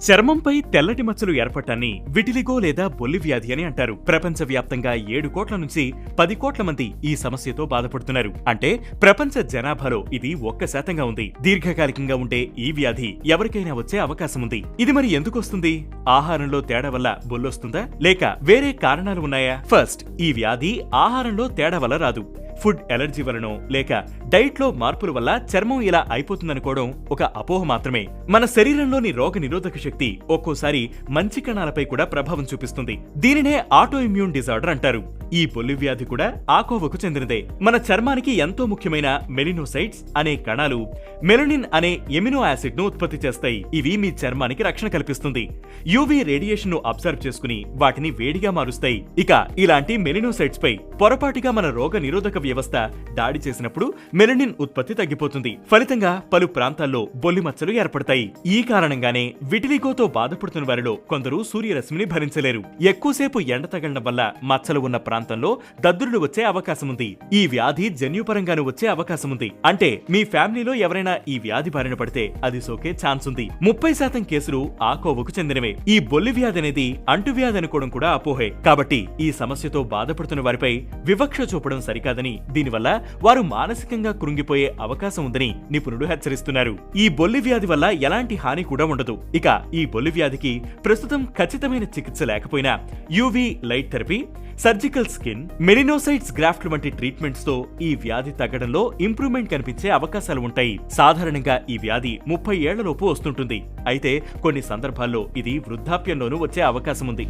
చర్మంపై తెల్లటి మచ్చలు ఏర్పడటాన్ని విటిలిగో లేదా బొల్లి వ్యాధి అని అంటారు. ప్రపంచవ్యాప్తంగా 7 కోట్ల నుంచి 10 కోట్ల మంది ఈ సమస్యతో బాధపడుతున్నారు. అంటే ప్రపంచ జనాభాలో ఇది 1% ఉంది. దీర్ఘకాలికంగా ఉంటే ఈ వ్యాధి ఎవరికైనా వచ్చే అవకాశం ఉంది. ఇది మరి ఎందుకు వస్తుంది? ఆహారంలో తేడా వల్ల బొల్లొస్తుందా, లేక వేరే కారణాలు ఉన్నాయా? ఫస్ట్, ఈ వ్యాధి ఆహారంలో తేడా వల్ల రాదు. ఫుడ్ ఎలర్జీ వలనో లేక డైట్ లో మార్పుల వల్ల చర్మం ఇలా అయిపోతుందనుకోవడం ఒక అపోహ మాత్రమే. మన శరీరంలోని రోగ నిరోధక శక్తి ఒక్కోసారి మంచి కణాలపై కూడా ప్రభావం చూపిస్తుంది. దీనినే ఆటో ఇమ్యూన్ డిజార్డర్ అంటారు. ఈ బొల్లి వ్యాధి కూడా ఆ కోవకు చెందినదే. మన చర్మానికి ఎంతో ముఖ్యమైన మెలినోసైట్స్ అనే కణాలు మెలనిన్ అనే ఎమినో యాసిడ్ ను ఉత్పత్తి చేస్తాయి. ఇవి మీ చర్మానికి రక్షణ కల్పిస్తుంది. యూవీ రేడియేషన్ ను అబ్జర్వ్ చేసుకుని వాటిని వేడిగా మారుస్తాయి. ఇక ఇలాంటి మెలినోసైట్స్ పై పొరపాటుగా మన రోగ నిరోధక వ్యవస్థ దాడి చేసినప్పుడు మెలనిన్ ఉత్పత్తి తగ్గిపోతుంది. ఫలితంగా పలు ప్రాంతాల్లో బొల్లి మచ్చలు ఏర్పడతాయి. ఈ కారణంగానే విటిలిగోతో బాధపడుతున్న వారిలో కొందరు సూర్యరశ్మిని భరించలేరు. ఎక్కువసేపు ఎండ తగలడం వల్ల మచ్చలు ఉన్న ప్రాంతంలో దద్దురులు వచ్చే అవకాశం ఉంది. ఈ వ్యాధి జన్యుపరంగాను వచ్చే అవకాశం ఉంది. అంటే మీ ఫ్యామిలీలో ఎవరైనా ఈ వ్యాధి బారిన పడితే అది సోకే ఛాన్స్ ఉంది. 30% కేసులు ఆ కోవకు చెందినవే. ఈ బొల్లి వ్యాధి అనేది అంటువ్యాధి అనుకోవడం కూడా అపోహే. కాబట్టి ఈ సమస్యతో బాధపడుతున్న వారిపై వివక్ష చూపడం సరికాదని, దీనివల్ల వారు మానసికంగా కృంగిపోయే అవకాశం ఉందని నిపుణులు హెచ్చరిస్తున్నారు. ఈ బొల్లి వ్యాధి వల్ల ఎలాంటి హాని కూడా ఉండదు. ఇక ఈ బొల్లి వ్యాధికి ప్రస్తుతం ఖచ్చితమైన చికిత్స లేకపోయినా UV light therapy, surgical skin, melanocytes graft వంటి ట్రీట్మెంట్స్ తో ఈ వ్యాధి తగ్గడంలో ఇంప్రూవ్మెంట్ కనిపించే అవకాశాలు ఉంటాయి. సాధారణంగా ఈ వ్యాధి 30 ఏళ్లలోపు వస్తుంటుంది. అయితే కొన్ని సందర్భాల్లో ఇది వృద్ధాప్యంలోనూ వచ్చే అవకాశం ఉంది.